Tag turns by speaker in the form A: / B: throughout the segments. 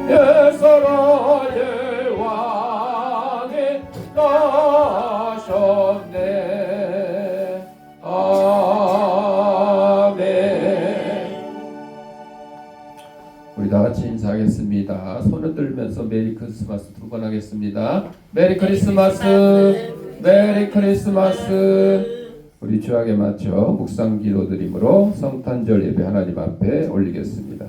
A: 예수라의 왕이 나셨네. 아멘. 우리 다 같이 인사하겠습니다. 손을 들면서 메리 크리스마스 두 번 하겠습니다. 메리 크리스마스, 메리 크리스마스. 우리 주약에 맞춰 묵상 기도 드림으로 성탄절 예배 하나님 앞에 올리겠습니다.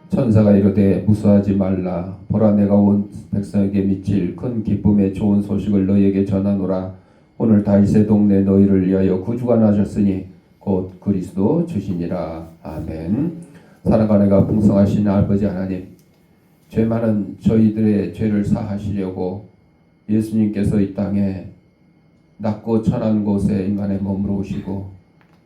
A: 천사가 이르되 무수하지 말라. 보라, 내가 온 백성에게 미칠 큰 기쁨의 좋은 소식을 너희에게 전하노라. 오늘 다윗의 동네 너희를 위하여 구주가 나셨으니 곧 그리스도 주시니라. 아멘. 살아가네가 풍성하신 아버지 하나님, 죄 많은 저희들의 죄를 사하시려고 예수님께서 이 땅에 낮고 천한 곳에 인간의 몸으로 오시고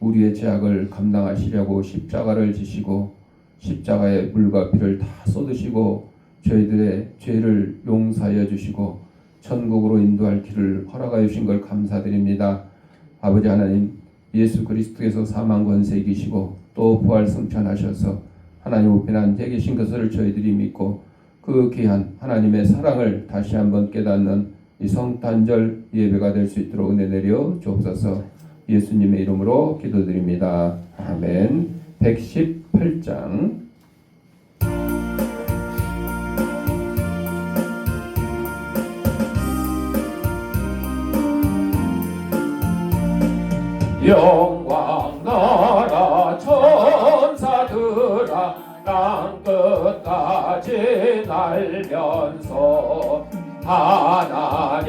A: 우리의 죄악을 감당하시려고 십자가를 지시고 십자가의 물과 피를 다 쏟으시고 저희들의 죄를 용서하여 주시고 천국으로 인도할 길을 허락하여 주신 걸 감사드립니다. 아버지 하나님, 예수 그리스도께서 사망 권세 이기시고 또 부활 승천하셔서 하나님 우편에 앉아 계신 것을 저희들이 믿고 그 귀한 하나님의 사랑을 다시 한번 깨닫는 이 성탄절 예배가 될 수 있도록 은혜 내려 주옵소서. 예수님의 이름으로 기도드립니다. 아멘. 118장 영광 나라 천사들아 땅 끝까지 날면서 하나님을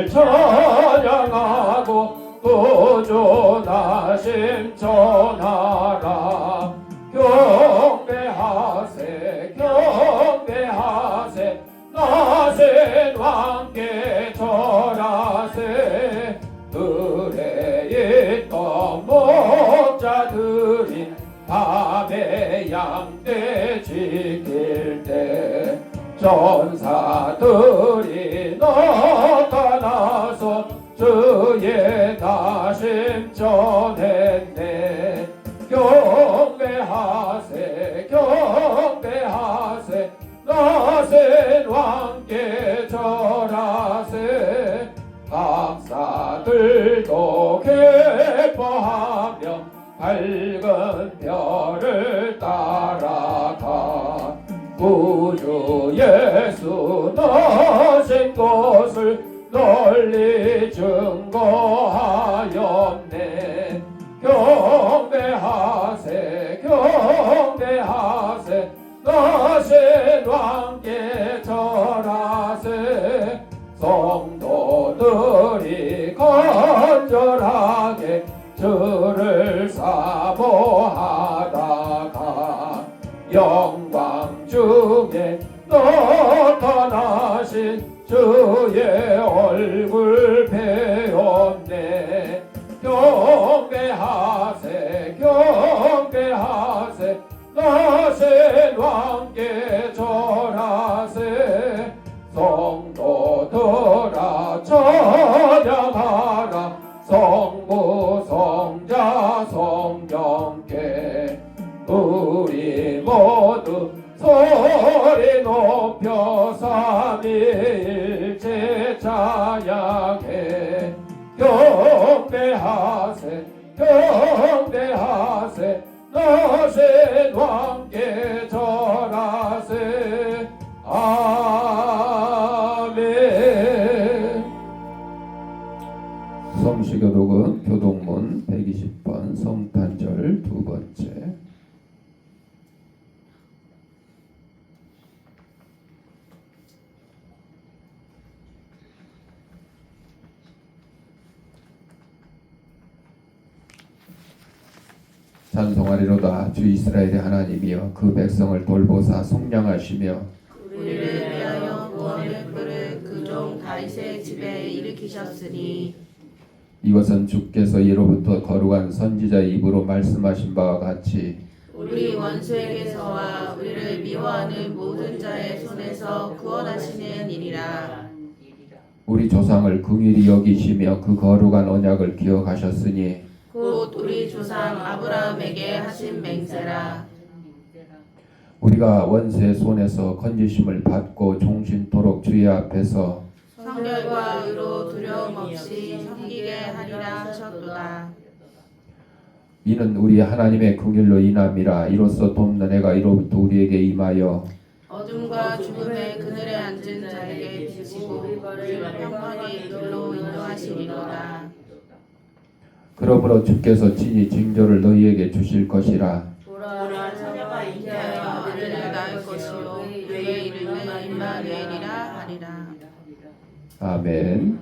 A: 찬양하고 구주나심 전하라. 경배하세 경배하세 나신 왕께 절하세. 들에 있던 목자들이 밤에 양떼 지킬 때 전사들이 나타나서 주의 나심 전했네. 경배하세 경배하세 나신 왕께 절하세. 박사들도 기뻐하며 밝은 별을 따라가 구주 예수 나신 것을 널리 증거하였네. 경배하세 경배하세 나신 왕께 절하세. 성도들이 간절하게 주를 사모하다가 영광 중에 나타나신 주의 얼굴 배웠네. 경배하세 경배하세 나신 왕께 절하세. 성도들아 찬양하라. 성부 성자 성령께 우리 모두 소리 높여 삼위일체 찬양해. 경배하세 경배하세 나신 왕께 절하세. 아멘. 성시교독은 교독문 120번 성탄절 두 번째. 찬송하리로다. 주 이스라엘의 하나님이여 그 백성을 돌보사 속량하시며
B: 우리를 위하여 구원의 뿔을 그 종 다윗의 집에 일으키셨으니
A: 이것은 주께서 예로부터 거룩한 선지자의 입으로 말씀하신 바와 같이
B: 우리 원수에게서와 우리를 미워하는 모든 자의 손에서 구원하시는 일이라.
A: 우리 조상을 긍휼히 여기시며 그 거룩한 언약을 기억하셨으니
B: 곧 우리 조상 아브라함에게 하신 맹세라.
A: 우리가 원수의 손에서 건지심을 받고 종신토록 주의 앞에서
B: 성결과 의로 두려움 없이 섬기게 하리라 하셨도다.
A: 이는 우리 하나님의 긍휼로 인함이라. 이로써 돕는 해가 이로부터 우리에게 임하여
B: 어둠과 죽음의 그늘에 앉은 자에게 비치고 우리를 평안의 길로 인도하시리로다.
A: 그러므로 주께서 친히 징조를 너희에게 주실 것이라.
B: 보라 처녀가 잉태하여 아들을 낳을 것이요 그의 이름은 임마누엘이라 하리라.
A: 아멘.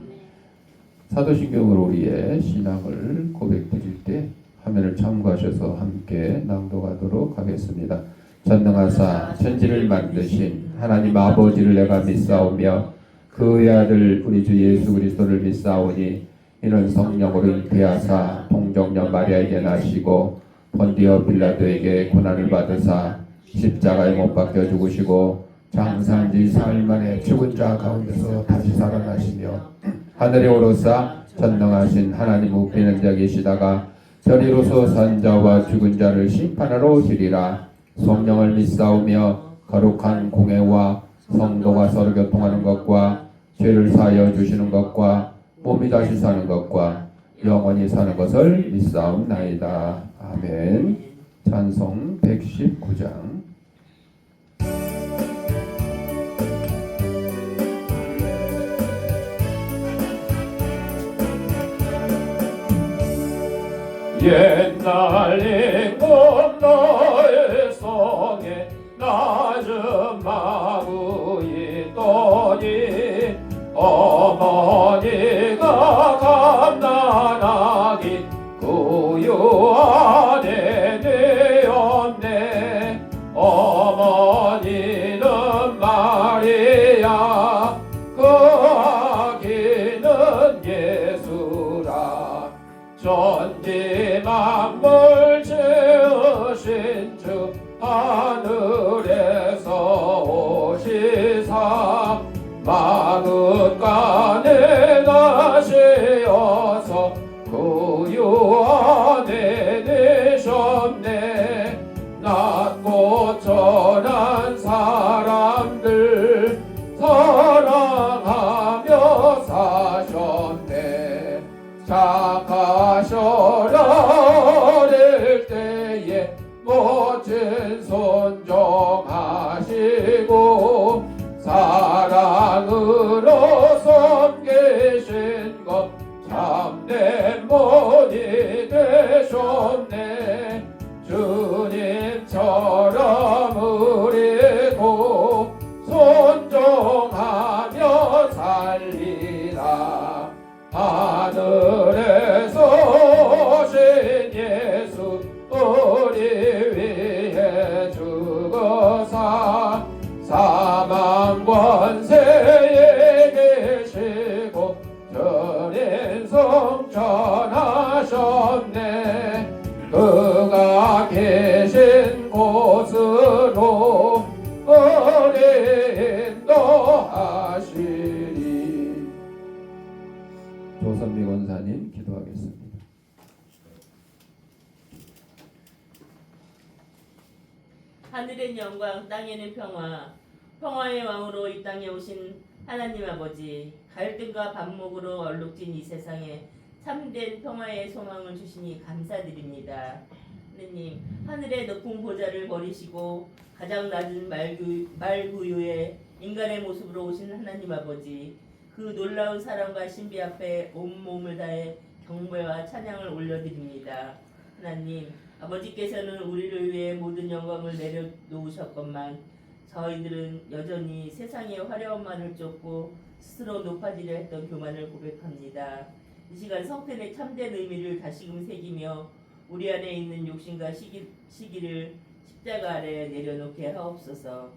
A: 사도신경으로 우리의 신앙을 고백드릴 때 화면을 참고하셔서 함께 낭독하도록 하겠습니다. 전능하사 천지를 만드신 하나님 아버지를 내가 믿사오며 그의 아들 우리 주 예수 그리스도를 믿사오니 이는 성령으로 잉태하사 동정녀 마리아에게 나시고 본디오 빌라도에게 고난을 받으사 십자가에 못 박혀 죽으시고 장사한 지 사흘 만에 죽은 자 가운데서 다시 살아나시며 하늘에 오르사 전능하신 하나님 우편에 앉아 계시다가 저리로서 산자와 죽은 자를 심판하러 오시리라. 성령을 믿사오며 거룩한 공회와 성도가 서로 교통하는 것과 죄를 사하여 주시는 것과 몸이 다시 사는 것과 영원히 사는 것을 믿사옵나이다. 아멘. 찬송 119장. 옛날 임금 너의 성에 낮은 마구 있더니 어머니가 감난하기 구유 안에 되었네. 어머니는 마리아 그 아기는 예수라. 전지 만물 지으신 주 하늘에서 오시사 마긋간에 나시어서 구유 안에 내셨네. 낮고 천한 사람들 사랑하며 사셨네. 착하셔라 어릴 때에 멋진 순종하시고 사랑으로 섬기신 것 참된 분이 되셨네. 주님처럼 우리도 순종하며 살리라. 하늘에서 오신 예수 우리 위해 죽어사 사망 권세에 계시고 전인 성천하셨네. 그가 계신 곳으로 우리 인도하시리. 조선미 권사님 기도하겠습니다.
C: 하늘엔 영광, 땅에는 평화. 평화의 왕으로 이 땅에 오신 하나님 아버지, 갈등과 반목으로 얼룩진 이 세상에 참된 평화의 소망을 주시니 감사드립니다. 하느님, 하늘의 높은 보좌를 버리시고 가장 낮은 말구유에 인간의 모습으로 오신 하나님 아버지, 그 놀라운 사랑과 신비 앞에 온몸을 다해 경배와 찬양을 올려드립니다. 하나님, 아버지께서는 우리를 위해 모든 영광을 내려놓으셨건만 저희들은 여전히 세상의 화려함만을 쫓고 스스로 높아지려 했던 교만을 고백합니다. 이 시간 성탄의 참된 의미를 다시금 새기며 우리 안에 있는 욕심과 시기를 십자가 아래 내려놓게 하옵소서.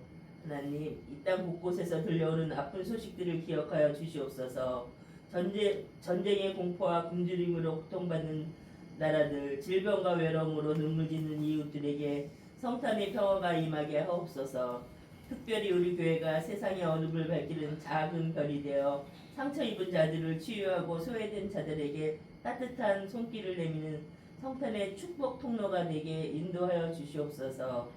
C: 하나님, 이 땅 곳곳에서 들려오는 아픈 소식들을 기억하여 주시옵소서. 전쟁의 공포와 굶주림으로 고통받는 나라들, 질병과 외로움으로 눈물 짓는 이웃들에게 성탄의 평화가 임하게 하옵소서. 특별히 우리 교회가 세상의 어둠을 밝히는 작은 별이 되어 상처 입은 자들을 치유하고 소외된 자들에게 따뜻한 손길을 내미는 성탄의 축복 통로가 되게 인도하여 주시옵소서.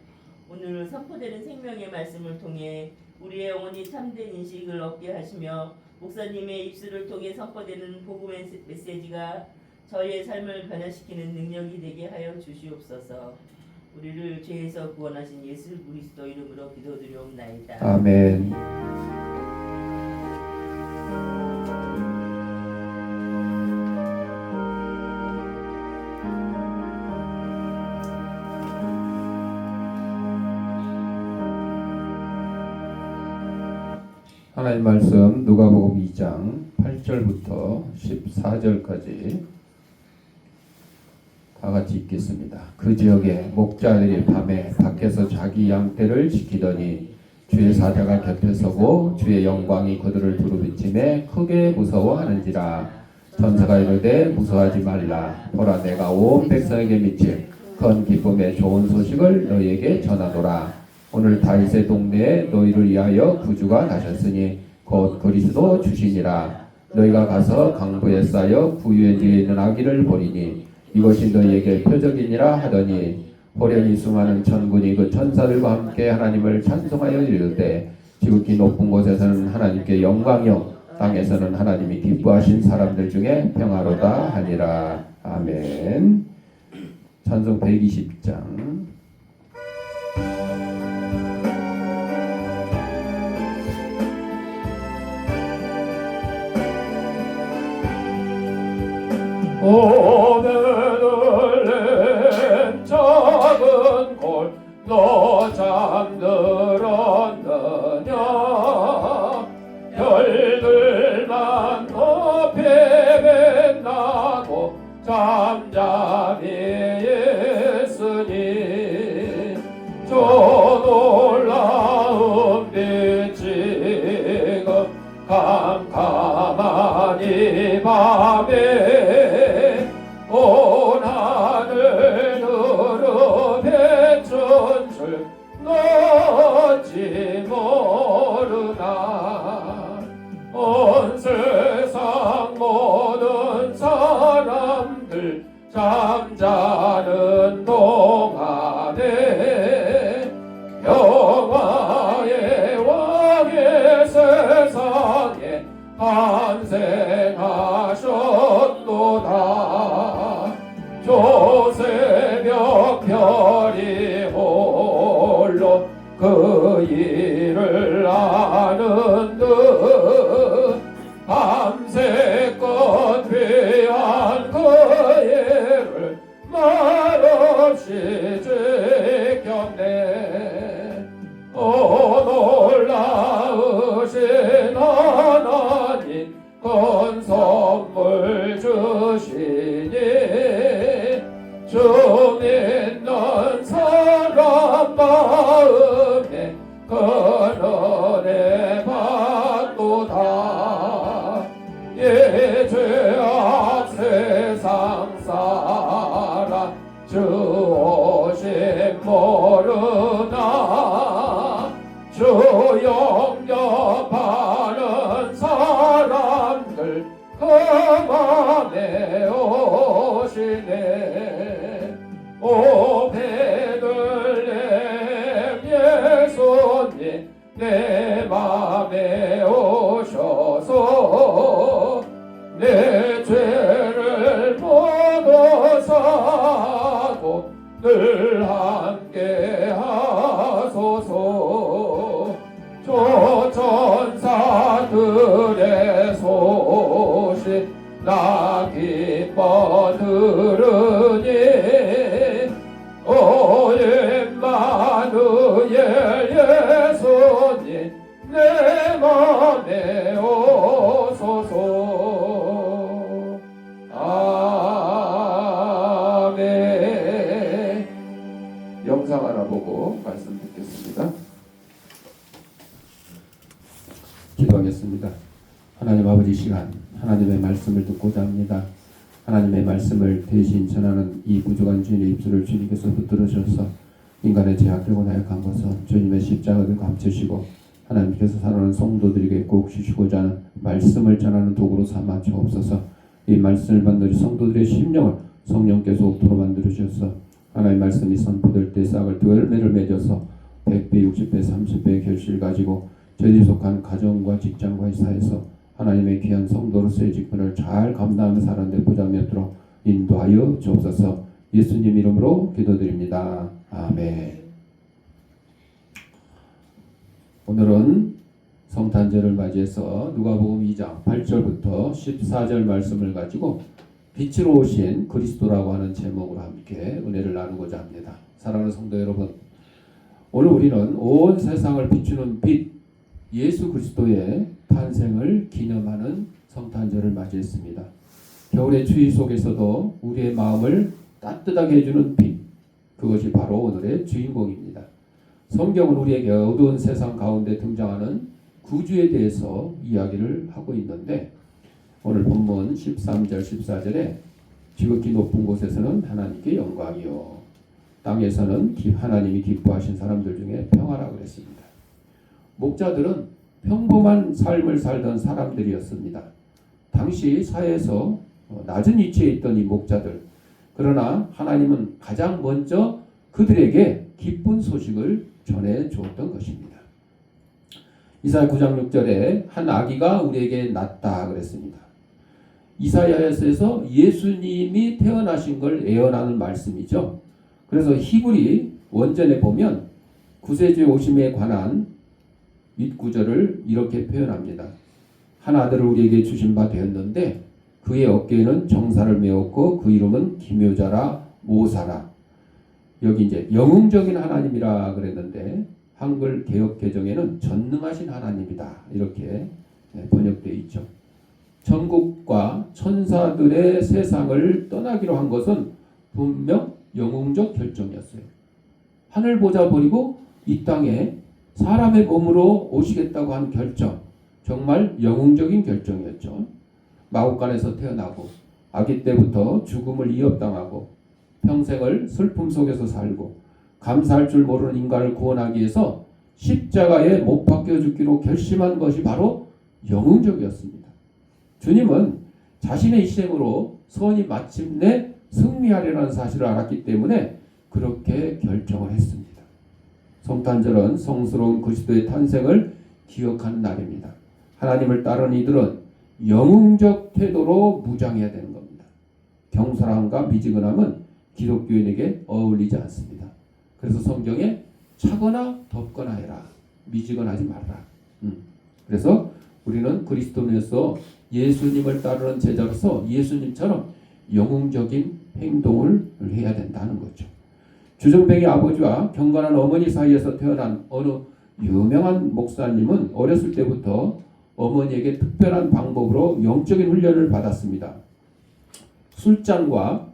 C: 오늘 선포되는 생명의 말씀을 통해 우리의 영혼이 참된 인식을 얻게 하시며 목사님의 입술을 통해 선포되는 복음의 메시지가 저희의 삶을 변화시키는 능력이 되게 하여 주시옵소서. 우리를 죄에서 구원하신 예수 그리스도 이름으로 기도드리옵나이다.
A: 아멘. 하나님 말씀 누가복음 2장 8절부터 14절까지 다 같이 읽겠습니다. 그 지역에 목자들이 밤에 밖에서 자기 양떼를 지키더니 주의 사자가 곁에 서고 주의 영광이 그들을 두루비침에 크게 무서워하는지라. 천사가 이르되 무서워하지 말라. 보라 내가 온 백성에게 미칠 큰 기쁨의 좋은 소식을 너희에게 전하노라. 오늘 다윗의 동네에 너희를 위하여 구주가 나셨으니 곧 그리스도 주시니라. 너희가 가서 강부에 쌓여 부유에 뒤에 있는 아기를 보리니 이것이 너희에게 표적이니라 하더니 호련히 수많은 천군이 그 천사들과 함께 하나님을 찬송하여 이르되 지극히 높은 곳에서는 하나님께 영광이요 땅에서는 하나님이 기뻐하신 사람들 중에 평화로다 하니라. 아멘. 찬송 120장. 오늘은 작은 골 너 잠들었느냐. 별들만 높이 빛나고 잠잠히 있으니 저 놀라운 빛이 캄캄한 이 밤에 온 하늘으로 비춘 줄 너지 모르나. 온 세상 모든 사람들 잠자는 동안에 영화의 왕의 세상에 탄생하셨도다. 조새벽 별이 홀로 그 일을 아는 듯 밤새껏 귀한 그 일을 말없이 지켰네. 놀라우신 하나님 큰 선물 주시니 주 믿는 사람 마음에 큰 은혜 받도다. 이 죄악 세상 사람 주 오심 모르나. 주 영접하는 사람들 그 맘에 오시네. 오 베들레헴 예수님 내 맘에 오셔서 내 죄를 모두 사고 늘 함께 하소서. 저 천사들의 소식 나 기뻐 들으니 오 임마누엘 예수님 내 맘에 오소서. 아멘. 영상 하나 보고 말씀 듣겠습니다. 기도하겠습니다. 하나님 아버지 시간 하나님의 말씀을 듣고자 합니다. 하나님의 말씀을 대신 전하는 이 부족한 주인의 입술을 주님께서 붙들어 주셔서 인간의 죄악되고 나약한 것은 주님의 십자가를 감추시고 하나님께서 사랑하는 성도들에게 꼭 주시고자 하는 말씀을 전하는 도구로 삼아 주옵소서. 이 말씀을 받는 우리 성도들의 심령을 성령께서 옥토로 만들어 주셔서 하나님의 말씀이 선포될 때 싹을 두 열매를 맺어서 100배, 60배, 30배의 결실을 가지고 저희 속한 가정과 직장과 회사에서 하나님의 귀한 성도로서의 직분을 잘 감당하며 사는 데 보람이 없도록 인도하여 주옵소서. 예수님 이름으로 기도드립니다. 아멘. 오늘은 성탄절을 맞이해서 누가복음 2장 8절부터 14절 말씀을 가지고 빛으로 오신 그리스도라고 하는 제목으로 함께 은혜를 나누고자 합니다. 사랑하는 성도 여러분, 오늘 우리는 온 세상을 비추는 빛 예수 그리스도의 탄생을 기념하는 성탄절을 맞이했습니다. 겨울의 추위 속에서도 우리의 마음을 따뜻하게 해주는 빛, 그것이 바로 오늘의 주인공입니다. 성경은 우리에게 어두운 세상 가운데 등장하는 구주에 대해서 이야기를 하고 있는데 오늘 본문 13절 14절에 지극히 높은 곳에서는 하나님께 영광이요 땅에서는 하나님이 기뻐하신 사람들 중에 평화라 그랬습니다. 목자들은 평범한 삶을 살던 사람들이었습니다. 당시 사회에서 낮은 위치에 있던 이 목자들, 그러나 하나님은 가장 먼저 그들에게 기쁜 소식을 전해 주었던 것입니다. 이사야 9장 6절에 한 아기가 우리에게 낳았다 그랬습니다. 이사야에서 예수님이 태어나신 걸 예언하는 말씀이죠. 그래서 히브리 원전에 보면 구세주의 오심에 관한 윗구절을 이렇게 표현합니다. 한 아들을 우리에게 주신 바 되었는데 그의 어깨에는 정사를 메었고 그 이름은 기묘자라 모사라. 여기 이제 영웅적인 하나님이라 그랬는데 한글 개역 개정에는 전능하신 하나님이다 이렇게 번역되어 있죠. 천국과 천사들의 세상을 떠나기로 한 것은 분명 영웅적 결정이었어요. 하늘 보좌 버리고 이 땅에 사람의 몸으로 오시겠다고 한 결정, 정말 영웅적인 결정이었죠. 마국간에서 태어나고 아기 때부터 죽음을 이업당하고 평생을 슬픔 속에서 살고 감사할 줄 모르는 인간을 구원하기 위해서 십자가에 못 박혀 죽기로 결심한 것이 바로 영웅적이었습니다. 주님은 자신의 희생으로 선이 마침내 승리하리라는 사실을 알았기 때문에 그렇게 결정을 했습니다. 성탄절은 성스러운 그리스도의 탄생을 기억하는 날입니다. 하나님을 따르는 이들은 영웅적 태도로 무장해야 되는 겁니다. 경솔함과 미지근함은 기독교인에게 어울리지 않습니다. 그래서 성경에 차거나 덮거나 해라. 미지근하지 말라. 그래서 우리는 그리스도인으로서 예수님을 따르는 제자로서 예수님처럼 영웅적인 행동을 해야 된다는 거죠. 주정뱅이 아버지와 경건한 어머니 사이에서 태어난 어느 유명한 목사님은 어렸을 때부터 어머니에게 특별한 방법으로 영적인 훈련을 받았습니다. 술잔과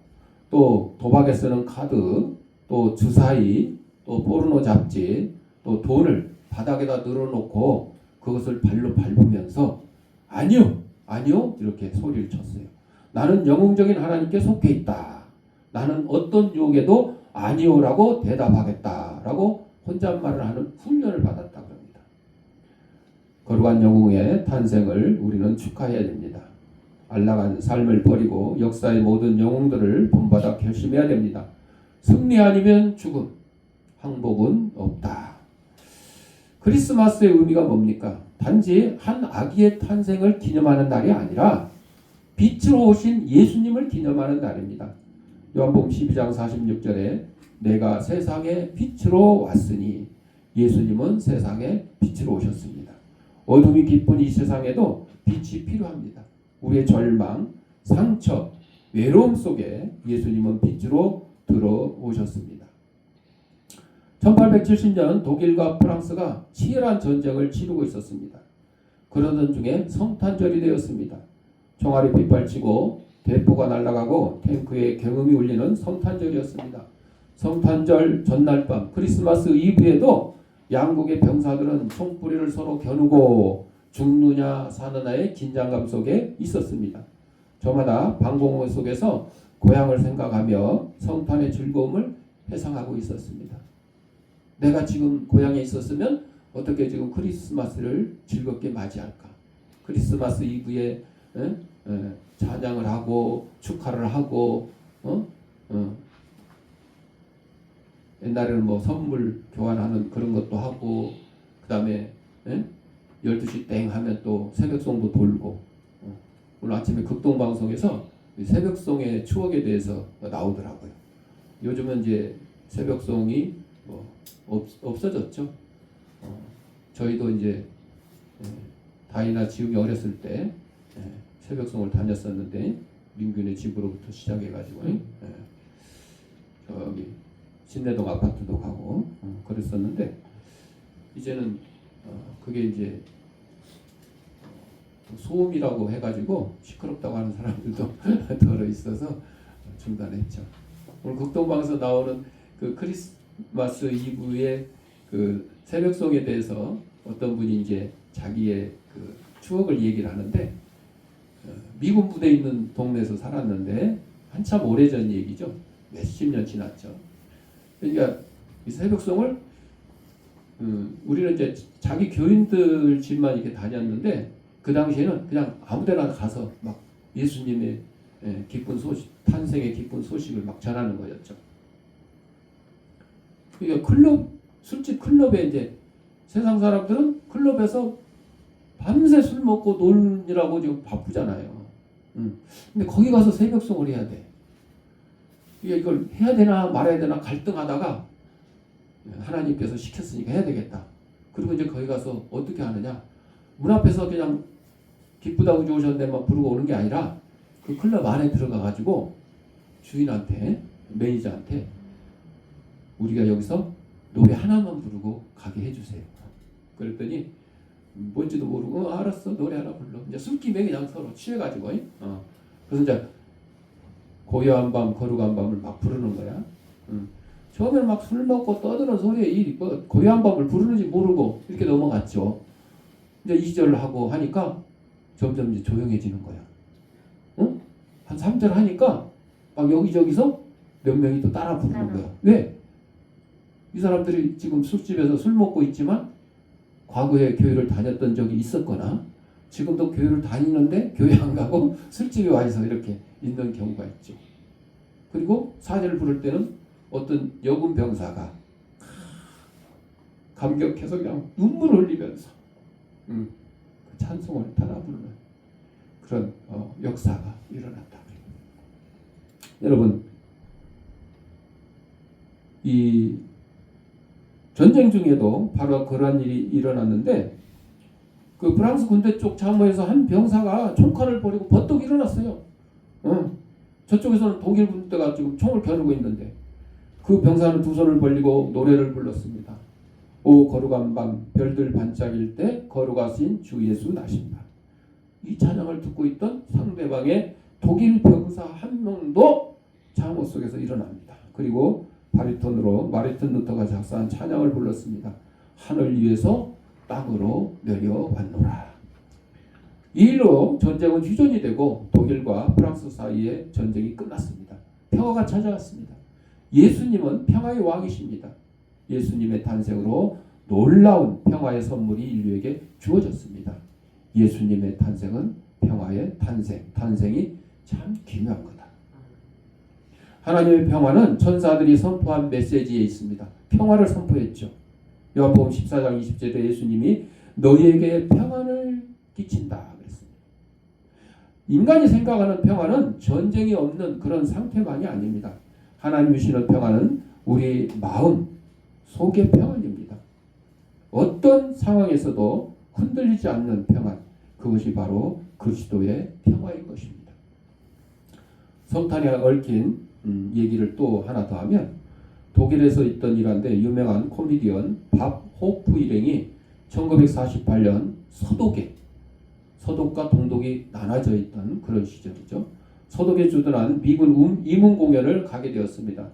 A: 또 도박에 쓰는 카드, 또 주사위, 또 포르노 잡지, 또 돈을 바닥에다 늘어놓고 그것을 발로 밟으면서 아니요, 아니요 이렇게 소리를 쳤어요. 나는 영웅적인 하나님께 속해 있다. 나는 어떤 유혹에도 아니요라고 대답하겠다라고 혼잣말을 하는 훈련을 받았다 그럽니다. 거룩한 영웅의 탄생을 우리는 축하해야 됩니다. 안락한 삶을 버리고 역사의 모든 영웅들을 본받아 결심해야 됩니다. 승리 아니면 죽음, 항복은 없다. 크리스마스의 의미가 뭡니까? 단지 한 아기의 탄생을 기념하는 날이 아니라 빛으로 오신 예수님을 기념하는 날입니다. 요한복음 12장 46절에 내가 세상의 빛으로 왔으니 예수님은 세상의 빛으로 오셨습니다. 어둠이 깊은 이 세상에도 빛이 필요합니다. 우리의 절망, 상처, 외로움 속에 예수님은 빛으로 들어오셨습니다. 1870년 독일과 프랑스가 치열한 전쟁을 치르고 있었습니다. 그러던 중에 성탄절이 되었습니다. 총알이 빗발치고 대포가 날아가고 탱크의 경음이 울리는 성탄절이었습니다. 성탄절 전날 밤 크리스마스 이브에도 양국의 병사들은 총뿌리를 서로 겨누고 죽느냐 사느냐의 긴장감 속에 있었습니다. 저마다 방공호 속에서 고향을 생각하며 성탄의 즐거움을 회상하고 있었습니다. 내가 지금 고향에 있었으면 어떻게 지금 크리스마스를 즐겁게 맞이할까? 크리스마스 이브에 찬양을 하고 축하를 하고 옛날에는 뭐 선물 교환하는 그런 것도 하고 그 다음에 12시 땡 하면 또 새벽송도 돌고 오늘 아침에 극동방송에서 새벽송의 추억에 대해서 나오더라고요. 요즘은 이제 새벽송이 뭐 없어졌죠. 저희도 이제 다이나 지웅이 어렸을 때 새벽송을 다녔었는데 민균의 집으로부터 시작해가지고 저기 신내동 아파트도 가고 그랬었는데 이제는 그게 이제 소음이라고 해가지고 시끄럽다고 하는 사람들도 들어 있어서 중단했죠. 오늘 극동방에서 나오는 그 크리스마스 이브의 그 새벽송에 대해서 어떤 분이 이제 자기의 그 추억을 얘기를 하는데 미군 부대 있는 동네에서 살았는데 한참 오래전 얘기죠. 몇십 년 지났죠. 그러니까 이 새벽송을 우리는 이제 자기 교인들 집만 이렇게 다녔는데 그 당시에는 그냥 아무데나 가서 막 예수님의 기쁜 소식, 탄생의 기쁜 소식을 막 전하는 거였죠. 그러니까 술집 클럽에 이제 세상 사람들은 클럽에서 밤새 술 먹고 놀느라고 지금 바쁘잖아요. 근데 거기 가서 새벽송을 해야 돼. 이걸 해야 되나 말아야 되나 갈등하다가 하나님께서 시켰으니까 해야 되겠다. 그리고 이제 거기 가서 어떻게 하느냐? 문 앞에서 그냥 기쁘다고 좋으셨는데만 부르고 오는 게 아니라 그 클럽 안에 들어가 가지고 주인한테 매니저한테 우리가 여기서 노래 하나만 부르고 가게 해주세요. 그랬더니 뭔지도 모르고 알았어 노래 하나 불러. 이제 술김에 그냥 서로 취해가지고 그래서 이제 고요한 밤 거룩한 밤을 막 부르는 거야. 처음에는 막 술 먹고 떠드는 소리에 이 고요한 밤을 부르는지 모르고 이렇게 넘어갔죠. 이제 2절을 하고 하니까 점점 이제 조용해지는 거야. 한 3절 하니까 막 여기저기서 몇 명이 또 따라 부르는 거야. 왜? 이 사람들이 지금 술집에서 술 먹고 있지만 과거에 교회를 다녔던 적이 있었거나 지금도 교회를 다니는데 교회 안 가고 술집에 와 있어 이렇게 있는 경우가 있죠. 그리고 4절을 부를 때는 어떤 여군 병사가 감격해서 그냥 눈물을 흘리면서 그 찬송을 따라 부르는 그런 역사가 일어났다. 여러분 이 전쟁 중에도 바로 그러한 일이 일어났는데 그 프랑스 군대 쪽 참모에서 한 병사가 총칼을 버리고 버떡 일어났어요. 저쪽에서는 독일 군대가 지금 총을 겨누고 있는데 그 병사는 두 손을 벌리고 노래를 불렀습니다. 오 거룩한 밤 별들 반짝일 때 거룩하신 주 예수 나신다. 이 찬양을 듣고 있던 상대방의 독일 병사 한 명도 잠옷 속에서 일어납니다. 그리고 바리톤으로 마르틴 루터가 작사한 찬양을 불렀습니다. 하늘 위에서 땅으로 내려왔노라. 이 일로 전쟁은 휴전이 되고 독일과 프랑스 사이의 전쟁이 끝났습니다. 평화가 찾아왔습니다. 예수님은 평화의 왕이십니다. 예수님의 탄생으로 놀라운 평화의 선물이 인류에게 주어졌습니다. 예수님의 탄생은 평화의 탄생이 참 기묘한 거다. 하나님의 평화는 천사들이 선포한 메시지에 있습니다. 평화를 선포했죠. 요한복음 14장 20절에 예수님이 너희에게 평안을 끼친다 그랬습니다. 인간이 생각하는 평화는 전쟁이 없는 그런 상태만이 아닙니다. 하나님이 주시는 평화는 우리 마음 속의 평안입니다. 어떤 상황에서도 흔들리지 않는 평안, 그것이 바로 그리스도의 평화인 것입니다. 성탄에 얽힌 얘기를 또 하나 더 하면 독일에서 있던 일화인데 유명한 코미디언 밥 호프 일행이 1948년 서독과 동독이 나눠져 있던 그런 시절이죠. 서독에 주둔한 미군 이문 공연을 가게 되었습니다.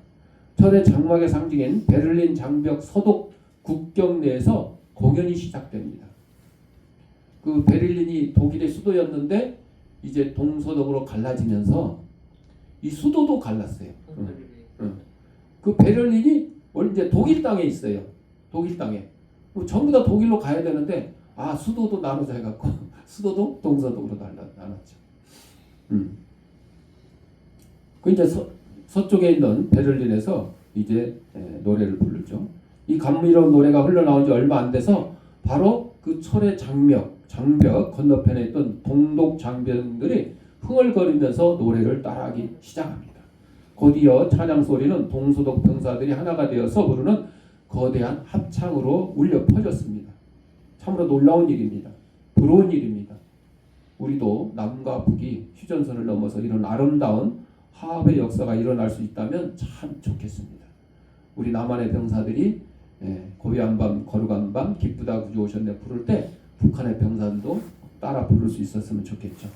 A: 초대 장막의 상징인 베를린 장벽 서독 국경 내에서 공연이 시작됩니다. 그 베를린이 독일의 수도였는데 이제 동서독으로 갈라지면서 이 수도도 갈랐어요. 그 베를린이 원래 이제 독일 땅에 있어요. 독일 땅에. 전부 다 독일로 가야 되는데 수도도 나눠져 해갖고 수도도 동서독으로 나눴죠. 그 이제 서쪽에 있는 베를린에서 이제 노래를 부르죠. 이 감미로운 노래가 흘러나온 지 얼마 안 돼서 바로 그 철의 장벽 건너편에 있던 동독 장병들이 흥얼거리면서 노래를 따라하기 시작합니다. 곧이어 찬양 소리는 동서독 병사들이 하나가 되어서 부르는 거대한 합창으로 울려 퍼졌습니다. 참으로 놀라운 일입니다. 부러운 일입니다. 우리도 남과 북이 휴전선을 넘어서 이런 아름다운 화합의 역사가 일어날 수 있다면 참 좋겠습니다. 우리 남한의 병사들이 고요한 밤 거룩한 밤 기쁘다 구주 오셨네 부를 때 북한의 병사들도 따라 부를 수 있었으면 좋겠죠.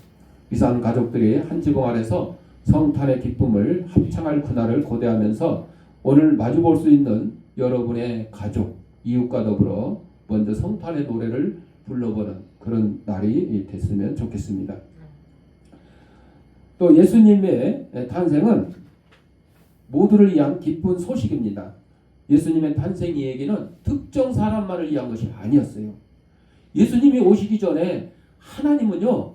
A: 위대한 가족들이 한 지붕 아래서 성탄의 기쁨을 합창할 그날을 고대하면서 오늘 마주볼 수 있는 여러분의 가족, 이웃과 더불어 먼저 성탄의 노래를 불러보는 그런 날이 됐으면 좋겠습니다. 또 예수님의 탄생은 모두를 위한 기쁜 소식입니다. 예수님의 탄생 이야기는 특정 사람만을 위한 것이 아니었어요. 예수님이 오시기 전에 하나님은요,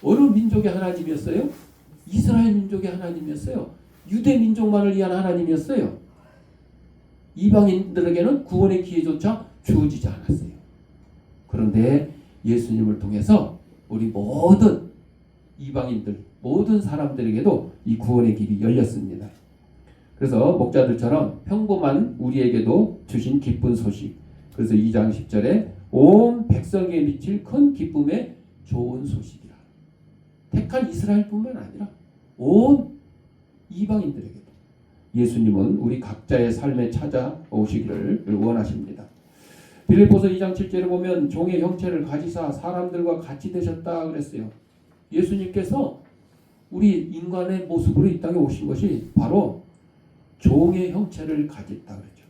A: 어느 민족의 하나님이었어요? 이스라엘 민족의 하나님이었어요. 유대 민족만을 위한 하나님이었어요. 이방인들에게는 구원의 기회조차 주어지지 않았어요. 그런데 예수님을 통해서 우리 모든 이방인들, 모든 사람들에게도 이 구원의 길이 열렸습니다. 그래서 목자들처럼 평범한 우리에게도 주신 기쁜 소식. 그래서 2장 10절에 온 백성에게 미칠 큰 기쁨의 좋은 소식이라. 택한 이스라엘뿐만 아니라 온 이방인들에게도 예수님은 우리 각자의 삶에 찾아오시기를 원하십니다. 빌립보서 2장 7절에 보면 종의 형체를 가지사 사람들과 같이 되셨다 그랬어요. 예수님께서 우리 인간의 모습으로 이 땅에 오신 것이 바로 종의 형체를 가졌다 그랬죠.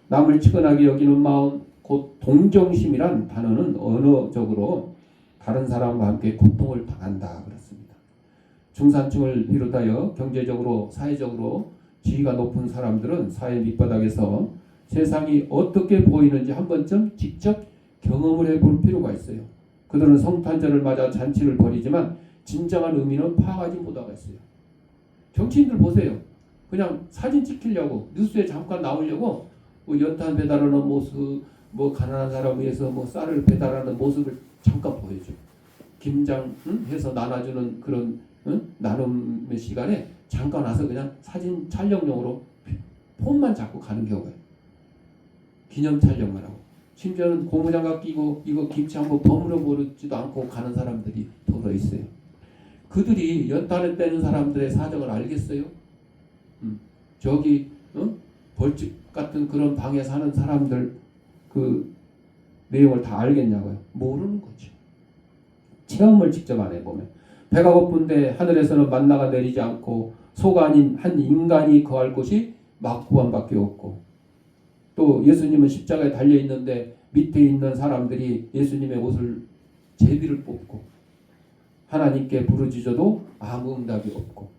A: 남을 측은하게 여기는 마음, 곧 동정심이란 단어는 언어적으로 다른 사람과 함께 고통을 당한다 그랬습니다. 중산층을 비롯하여 경제적으로, 사회적으로 지위가 높은 사람들은 사회 밑바닥에서 세상이 어떻게 보이는지 한 번쯤 직접 경험을 해볼 필요가 있어요. 그들은 성탄절을 맞아 잔치를 벌이지만 진정한 의미는 파악하지 못하고 있어요. 정치인들 보세요. 그냥 사진 찍히려고 뉴스에 잠깐 나오려고 연탄 배달하는 모습, 가난한 사람 위해서 쌀을 배달하는 모습을 잠깐 보여줘. 김장 해서 나눠주는 그런 나눔의 시간에 잠깐 와서 그냥 사진 촬영용으로 폰만 잡고 가는 경우가 있어요. 기념 촬영만 하고. 심지어는 고무장갑 끼고 이거 김치 한번 버무려 보지도 않고 가는 사람들이 더러 있어요. 그들이 연탄을 떼는 사람들의 사정을 알겠어요? 저기 벌집 같은 그런 방에 사는 사람들 그 내용을 다 알겠냐고요? 모르는 거죠. 체험을 직접 안 해보면. 배가 고픈데 하늘에서는 만나가 내리지 않고 소가 아닌 한 인간이 거할 곳이 막구원밖에 없고, 또 예수님은 십자가에 달려있는데 밑에 있는 사람들이 예수님의 옷을 제비를 뽑고 하나님께 부르짖어도 아무 응답이 없고,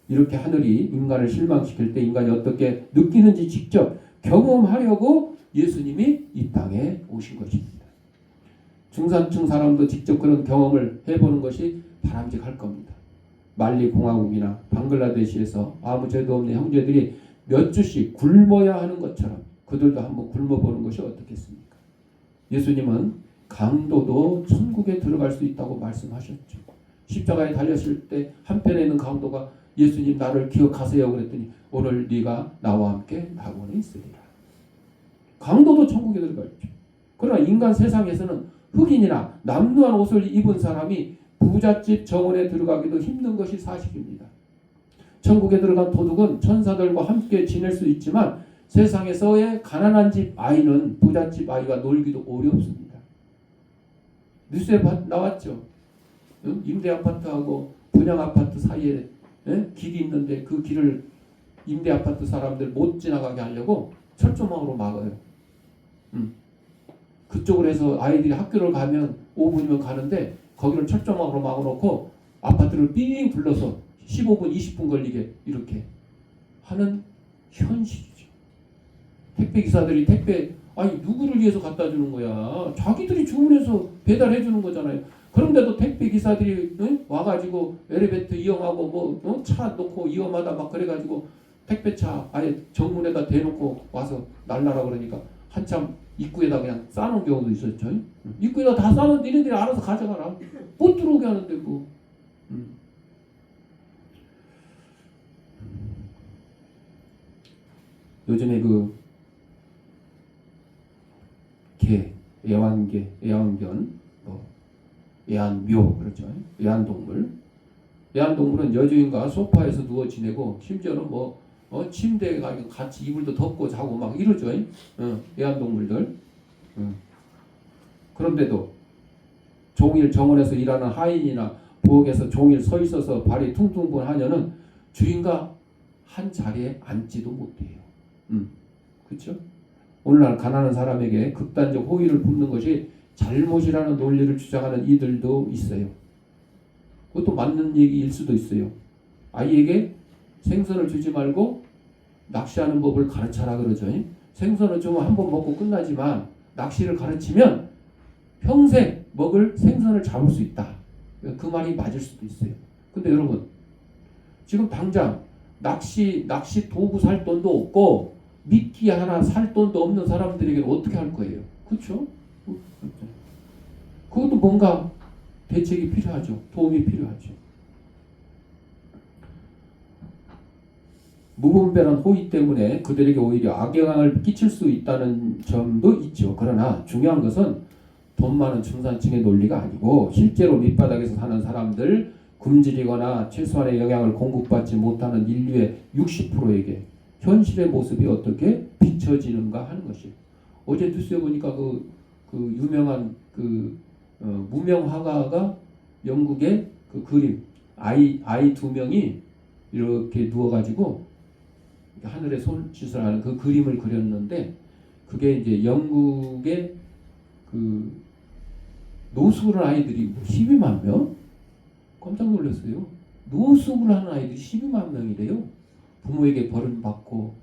A: 이렇게 하늘이 인간을 실망시킬 때 인간이 어떻게 느끼는지 직접 경험하려고 예수님이 이 땅에 오신 것입니다. 중산층 사람도 직접 그런 경험을 해보는 것이 바람직할 겁니다. 말리 공화국이나 방글라데시에서 아무 죄도 없는 형제들이 몇 주씩 굶어야 하는 것처럼 그들도 한번 굶어보는 것이 어떻겠습니까? 예수님은 강도도 천국에 들어갈 수 있다고 말씀하셨죠. 십자가에 달렸을 때 한편에 있는 강도가 예수님 나를 기억하세요 그랬더니 오늘 네가 나와 함께 낙원에 있으리라. 강도도 천국에 들어갈죠. 그러나 인간 세상에서는 흑인이나 남루한 옷을 입은 사람이 부잣집 정원에 들어가기도 힘든 것이 사실입니다. 천국에 들어간 도둑은 천사들과 함께 지낼 수 있지만 세상에서의 가난한 집 아이는 부잣집 아이와 놀기도 어렵습니다. 뉴스에 나왔죠. 임대 아파트하고 분양 아파트 사이에 길이 있는데 그 길을 임대 아파트 사람들 못 지나가게 하려고 철조망으로 막아요. 그쪽으로 해서 아이들이 학교를 가면 5분이면 가는데 거기를 철조망으로 막아놓고 아파트를 삥 불러서 15분, 20분 걸리게 이렇게 하는 현실이죠. 택배 기사들이 아니 누구를 위해서 갖다 주는 거야? 자기들이 주문해서 배달해 주는 거잖아요. 그런데도 택배 기사들이 와가지고 엘리베이터 이용하고 차 놓고 위험하다 막 그래가지고 택배차 아예 정문에다 대놓고 와서 날라라 그러니까 한참 입구에다 그냥 싸놓은 경우도 있었죠. 입구에다 다 싸놓은 니네들이 알아서 가져가라. 못 들어오게 하는데 뭐. 요즘에 그 애완견, 애완묘 그렇죠. 애완동물은 여주인과 소파에서 누워 지내고 심지어는 침대에 가서 같이 이불도 덮고 자고 막 이러죠. 애완동물들. 그런데도 종일 정원에서 일하는 하인이나 부엌에서 종일 서 있어서 발이 퉁퉁 부은 하녀는 주인과 한 자리에 앉지도 못해요. 그렇죠? 오늘날 가난한 사람에게 극단적 호의를 붓는 것이 잘못이라는 논리를 주장하는 이들도 있어요. 그것도 맞는 얘기일 수도 있어요. 아이에게 생선을 주지 말고 낚시하는 법을 가르쳐라 그러죠. 생선을 주면 한 번 먹고 끝나지만 낚시를 가르치면 평생 먹을 생선을 잡을 수 있다. 그 말이 맞을 수도 있어요. 근데 여러분 지금 당장 낚시 도구 살 돈도 없고 미끼 하나 살 돈도 없는 사람들에게는 어떻게 할 거예요? 그렇죠? 그것도 뭔가 대책이 필요하죠. 도움이 필요하죠. 무분별한 호의 때문에 그들에게 오히려 악영향을 끼칠 수 있다는 점도 있죠. 그러나 중요한 것은 돈 많은 중산층의 논리가 아니고 실제로 밑바닥에서 사는 사람들, 굶주리거나 최소한의 영향을 공급받지 못하는 인류의 60%에게 현실의 모습이 어떻게 비춰지는가 하는 것이에요. 어제 뉴스에 보니까 그 유명한 무명 화가가 영국의 그 그림 아이 두 명이 이렇게 누워가지고 하늘에 손짓을 하는 그 그림을 그렸는데 그게 이제 영국의 그 노숙을 하는 아이들이 12만 명? 깜짝 놀랐어요. 노숙을 하는 아이들이 12만 명이래요. 부모에게 버림받고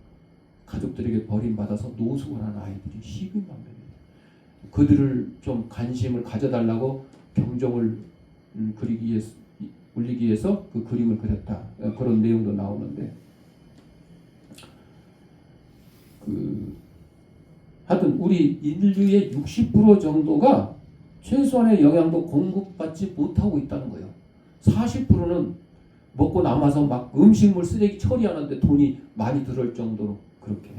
A: 가족들에게 버림받아서 노숙을 하는 아이들이 12만 명이에요. 그들을 좀 관심을 가져달라고 경종을 울리기 위해서 그 그림을 그렸다. 그런 내용도 나오는데 하여튼 우리 인류의 60% 정도가 최소한의 영양도 공급받지 못하고 있다는 거예요. 40%는 먹고 남아서 막 음식물 쓰레기 처리하는데 돈이 많이 들을 정도로 그렇게.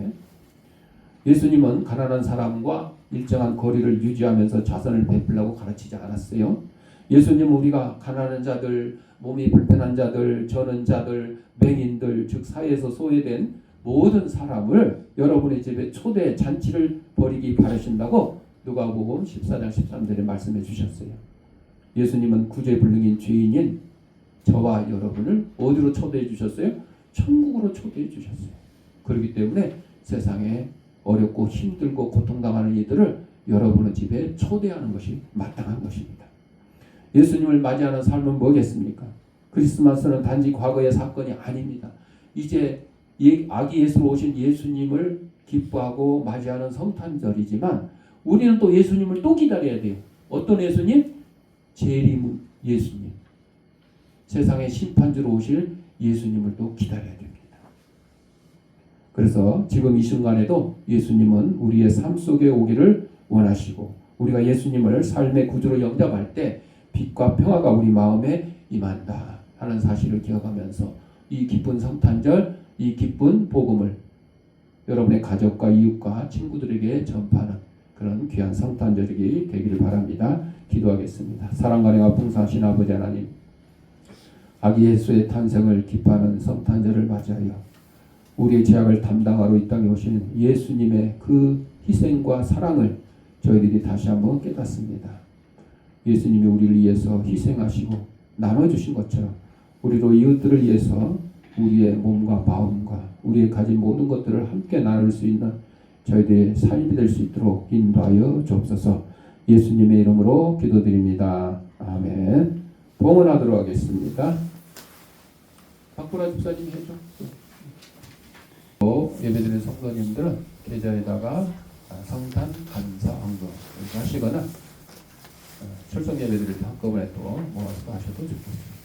A: 예수님은 가난한 사람과 일정한 거리를 유지하면서 자선을 베풀라고 가르치지 않았어요. 예수님은 우리가 가난한 자들, 몸이 불편한 자들, 저는 자들, 맹인들, 즉 사회에서 소외된 모든 사람을 여러분의 집에 초대 잔치를 벌이기 바라신다고 누가복음 14장 13절에 말씀해 주셨어요. 예수님은 구제불능인 죄인인 저와 여러분을 어디로 초대해 주셨어요? 천국으로 초대해 주셨어요. 그렇기 때문에 세상에 어렵고 힘들고 고통당하는 이들을 여러분의 집에 초대하는 것이 마땅한 것입니다. 예수님을 맞이하는 삶은 뭐겠습니까? 크리스마스는 단지 과거의 사건이 아닙니다. 이제 아기 예수로 오신 예수님을 기뻐하고 맞이하는 성탄절이지만 우리는 또 예수님을 또 기다려야 돼요. 어떤 예수님? 재림 예수님. 세상의 심판주로 오실 예수님을 또 기다려야 됩니다. 그래서 지금 이 순간에도 예수님은 우리의 삶 속에 오기를 원하시고 우리가 예수님을 삶의 구주로 영접할 때 빛과 평화가 우리 마음에 임한다 하는 사실을 기억하면서 이 기쁜 성탄절, 이 기쁜 복음을 여러분의 가족과 이웃과 친구들에게 전파하는 그런 귀한 성탄절이 되기를 바랍니다. 기도하겠습니다. 사랑과 은혜가 풍성하신 아버지 하나님, 아기 예수의 탄생을 기뻐하는 성탄절을 맞이하여 우리의 죄악을 담당하러 이 땅에 오신 예수님의 그 희생과 사랑을 저희들이 다시 한번 깨닫습니다. 예수님이 우리를 위해서 희생하시고 나눠주신 것처럼 우리로 이웃들을 위해서 우리의 몸과 마음과 우리의 가진 모든 것들을 함께 나눌 수 있는 저희들의 삶이 될 수 있도록 인도하여 주옵소서. 예수님의 이름으로 기도드립니다. 아멘. 봉헌하도록 하겠습니다. 박보라 집사님 해줘. 예배드리는 성도님들은 계좌에다가 성탄 감사 헌금 하시거나 출석 예배드릴 때 한꺼번에 또 모아서 하셔도 좋겠습니다.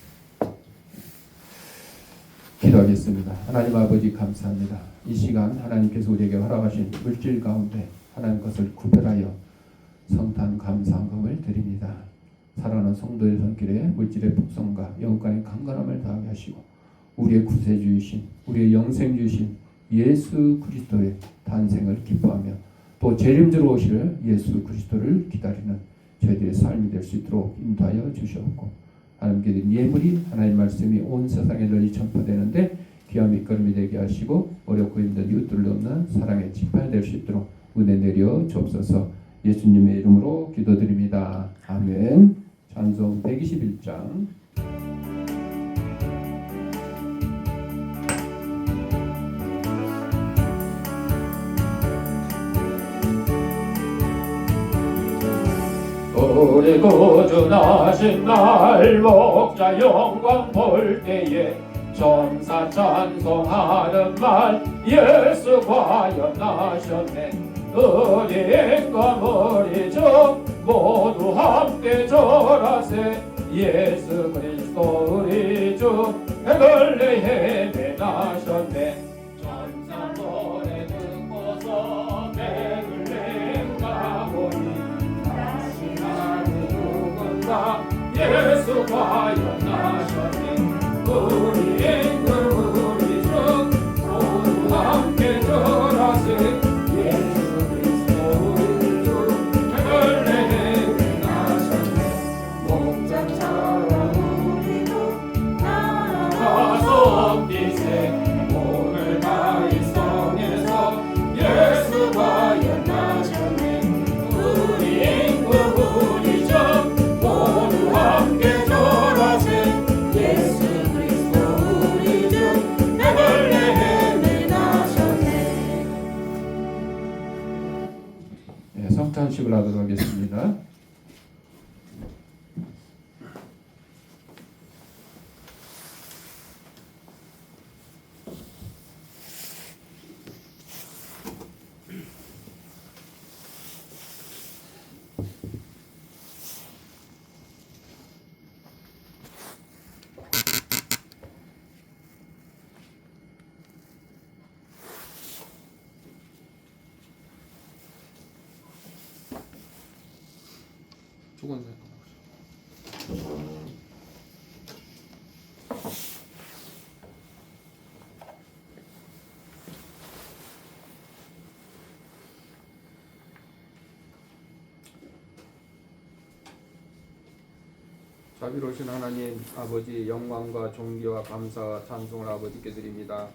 A: 기도하겠습니다. 하나님 아버지 감사합니다. 이 시간 하나님께서 우리에게 허락하신 물질 가운데 하나님 것을 구별하여 성탄 감사 헌금을 드립니다. 살아가는 성도의 손길에 물질의 풍성과 영혼간의 강건함을 더하게 하시고 우리의 구세주이신 우리의 영생주이신 예수 그리스도의 탄생을 기뻐하며 또 재림주로 오실 예수 그리스도를 기다리는 저희들의 삶이 될 수 있도록 인도하여 주시옵고 하나님께 드린 예물이 하나님 말씀이 온 세상에 널리 전파되는데 귀한 밑거름이 되게 하시고 어렵고 힘든 이웃들을 돕는 사랑의 지파가 될 수 있도록 은혜 내려 주옵소서. 예수님의 이름으로 기도드립니다. 아멘. 찬송 121장. 우리 구주나신 날 목자 영광 볼 때에 천사 찬송하는 말 예수 과연 나셨네. 우리과 우리 주 모두 함께 절하세. 예수 그리스도 우리 주 베들레헴에 나셨네. 천사 노래 듣고서 베들레헴 가보니 예수 과연 나셨네. 우리 임금 우리 주 모두 함께 절하세. 예수 그리스도 우리 주 베들레헴에 나셨네. 목자처럼 우리도 나아가서 뛰세. 오늘 가이 성에서 예수 과연 나셨네. 우리 임금 우리 주 함께 절하세. 예수 그리스도 우리 주 베들레헴에 나셨네. 네, 성탄식을 하도록 하겠습니다. 죽었네. 자비로우신 하나님 아버지, 영광과 존귀와 감사와 찬송을 아버지께 드립니다.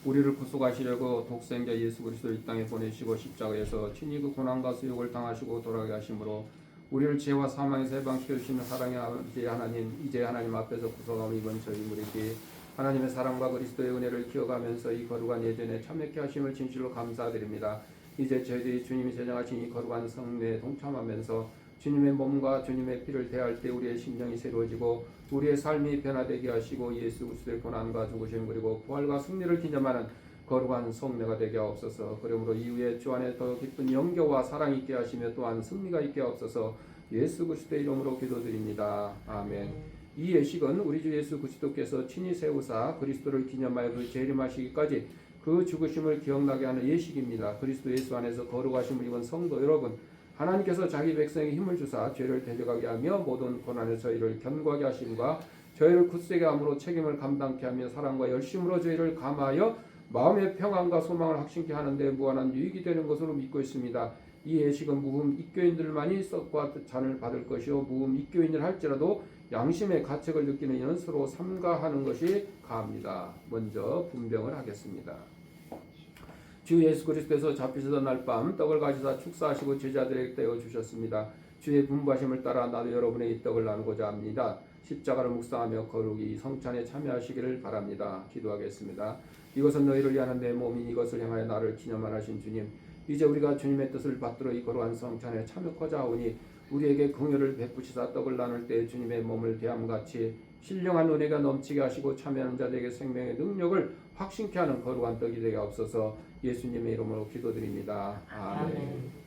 A: 우리를 구속하시려고 독생자 예수 그리스도를 이 땅에 보내시고 십자가에서 친히 그 고난과 수욕을 당하시고 돌아가게 하심으로 우리를 죄와 사망에서 해방시켜 주시는 사랑의 아버지 하나님, 이제 하나님 앞에서 구속함을 입은 저희 인물에게 하나님의 사랑과 그리스도의 은혜를 기억하면서 이 거룩한 예전에 참여케 하심을 진실로 감사드립니다. 이제 저희들이 주님이 제정하신 이 거룩한 성례에 동참하면서 주님의 몸과 주님의 피를 대할 때 우리의 심정이 새로워지고 우리의 삶이 변화되게 하시고 예수 그리스도의 고난과 죽으심 그리고 부활과 승리를 기념하는 거룩한 성례가 되게 하옵소서. 그러므로 이후에 주 안에 더 깊은 영교와 사랑이 있게 하시며 또한 승리가 있게 하옵소서. 예수 그리스도의 이름으로 기도드립니다. 아멘. 이 예식은 우리 주 예수 그리스도께서 친히 세우사 그리스도를 기념하여 그 재림하시기까지 그 죽으심을 기억나게 하는 예식입니다. 그리스도 예수 안에서 거룩하심을 입은 성도 여러분, 하나님께서 자기 백성에게 힘을 주사 죄를 대적하게 하며 모든 고난에서 저희를 견고하게 하심과 저희를 굳세게 함으로 책임을 감당케 하며 사랑과 열심으로 저희를 감하여 마음의 평안과 소망을 확신케 하는데 무한한 유익이 되는 것으로 믿고 있습니다. 이 예식은 무흠 입교인들만이 썩과 잔을 받을 것이요 무흠 입교인을 할지라도 양심의 가책을 느끼는 이는 서로 삼가하는 것이 가합니다. 먼저 분병을 하겠습니다. 주 예수 그리스도에서 잡히시던 날 밤 떡을 가지사 축사하시고 제자들에게 떼어 주셨습니다. 주의 분부하심을 따라 나도 여러분에게 이 떡을 나누고자 합니다. 십자가를 묵상하며 거룩히 성찬에 참여하시기를 바랍니다. 기도하겠습니다. 이것은 너희를 위한 내 몸인 이것을 향하여 나를 기념하신 주님, 이제 우리가 주님의 뜻을 받들어 이 거룩한 성찬에 참여하자 하오니 우리에게 긍휼을 베푸시사 떡을 나눌 때 주님의 몸을 대함같이 신령한 은혜가 넘치게 하시고 참여하는 자들에게 생명의 능력을 확신케 하는 거룩한 떡이 되게 없어서 예수님의 이름으로 기도드립니다. 아멘.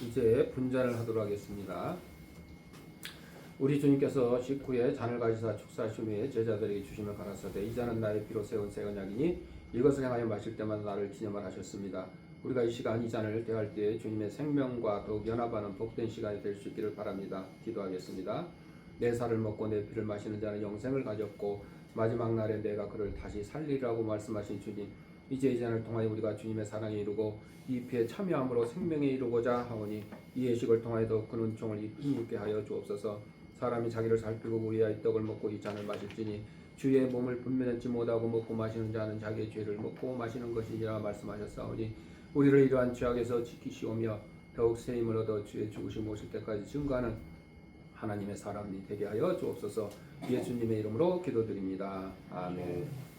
A: 이제 분잔을 하도록 하겠습니다. 우리 주님께서 식후에 잔을 가지사 축사하신 후에 제자들에게 주시며 가라사대 이 잔은 나의 피로 세운 새 언약이니 이것을 행하여 마실 때마다 나를 기념하라 하셨습니다. 우리가 이 시간 이 잔을 대할 때 주님의 생명과 더욱 연합하는 복된 시간이 될 수 있기를 바랍니다. 기도하겠습니다. 내 살을 먹고 내 피를 마시는 자는 영생을 가졌고 마지막 날에 내가 그를 다시 살리라고 말씀하신 주님, 이제 이 잔을 통하여 우리가 주님의 사랑에 이루고 이 피에 참여함으로 생명에 이루고자 하오니 이 예식을 통하여도 그 은총을 힘있게 하여 주옵소서. 사람이 자기를 살피고 우리야 이 떡을 먹고 이 잔을 마실지니 주의 몸을 분별하지 못하고 먹고 마시는 자는 자기의 죄를 먹고 마시는 것이니라 말씀하셨사오니 우리를 이러한 죄악에서 지키시오며 더욱 새 힘을 얻어 주의 죽으심 오실 때까지 증거하는 하나님의 사람이 되게 하여 주옵소서. 예수님의 이름으로 기도드립니다. 아멘.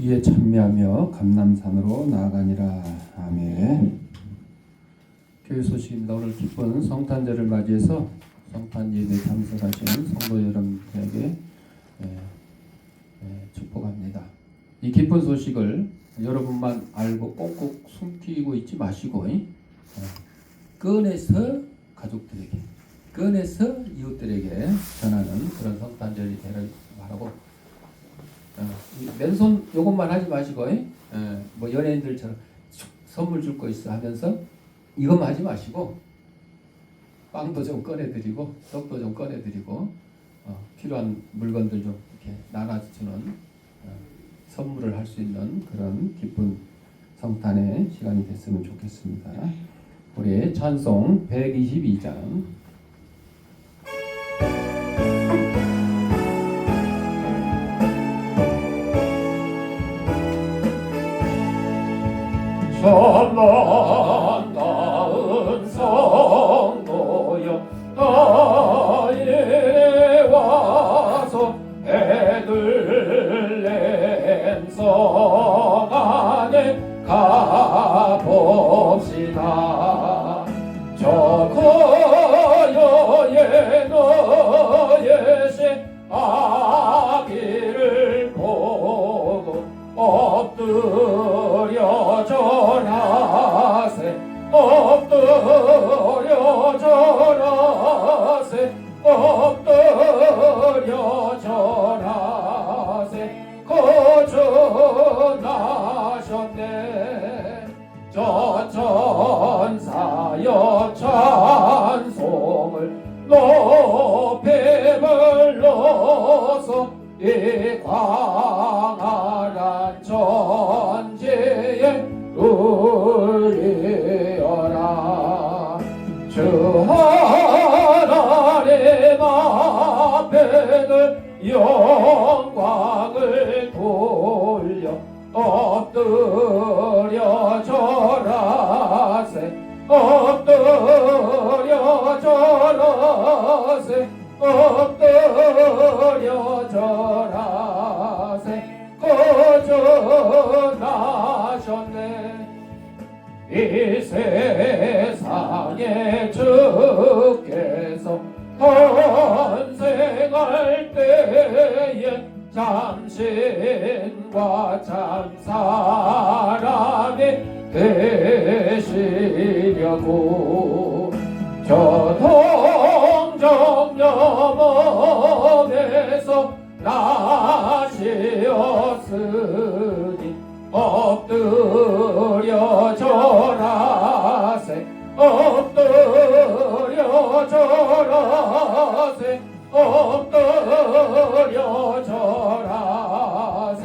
A: 이에 참여하며 감람산으로 나아가니라. 아멘. 교회 소식입니다. 오늘 기쁜 성탄절을 맞이해서 성탄 예배에 참석하신 성도 여러분들에게 축복합니다. 이 기쁜 소식을 여러분만 알고 꽁꽁 숨기고 있지 마시고 꺼내서 가족들에게, 꺼내서 이웃들에게 전하는 그런 성탄절이 되길 바라고, 맨손 요것만 하지 마시고 뭐 연예인들처럼 선물 줄 거 있어 하면서 이것만 하지 마시고 빵도 좀 꺼내드리고 떡도 좀 꺼내드리고 필요한 물건들 좀 이렇게 나눠주는 선물을 할 수 있는 그런 기쁜 성탄의 시간이 됐으면 좋겠습니다. 우리 찬송 122장 엎드려 절하세 거듭나셨네 저 천사여 찬송을 높이 불러서 이 광활한 천지에 울리어라 주 하나님 앞에는 영광을 돌려 엎드려 절하세 엎드려 절하세 엎드려 절하세 거듭나셨네 이 세상에 주께서 탄생할 때에 참신과 참사람이 되시려고 저 동정여mom에서 나시었으니 엎드려 절하세 엎드려 절하세 엎드려 절하세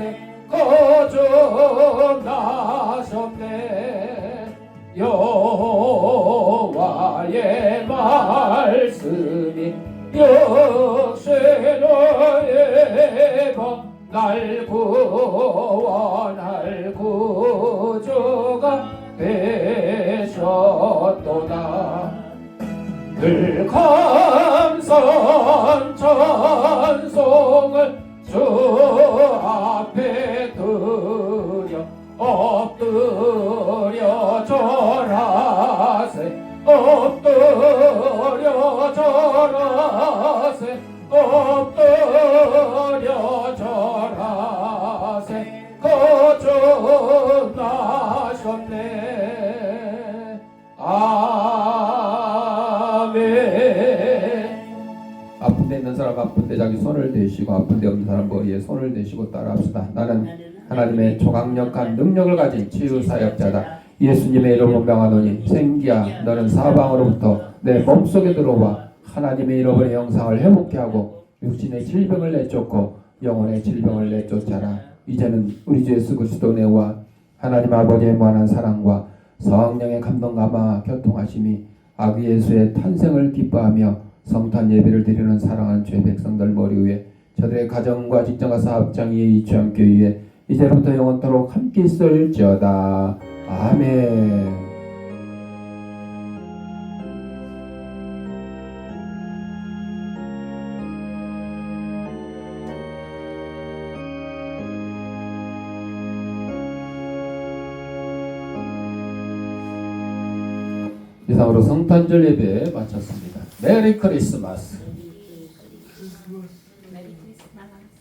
A: 거듭나셨네 여호와의 말씀이 역시 너의 날 구원할 구주가 되셨도다 늘 감사한 찬송을 주 앞에 드려 엎드려 절하세 엎드려 절하세 엎드려 절하세 거듭나셨네 아멘 아픈 데 있는 사람 아픈 데 자기 손을 대시고 아픈 데 없는 사람 머리에 손을 대시고 따라합시다 나는 하나님의 초강력한 능력을 가진 치유사역자다 예수님의 이름으로 명하노니 생기야 너는 사방으로부터 내 몸속에 들어와 하나님의 잃어버린 영상을 회복케 하고 육신의 질병을 내쫓고 영혼의 질병을 내쫓아라 이제는 우리 주 예수 그리스도 내와 하나님 아버지의 무한한 사랑과 성령의 감동 감화 교통하심이 아기 예수의 탄생을 기뻐하며 성탄 예배를 드리는 사랑하는 죄 백성들 머리 위에 저들의 가정과 직장과 사업장 위에 이치한 교회에 이제부터 영원토록 함께 있을지어다 아멘. 이상으로 성탄절 예배 마쳤습니다. 메리 크리스마스.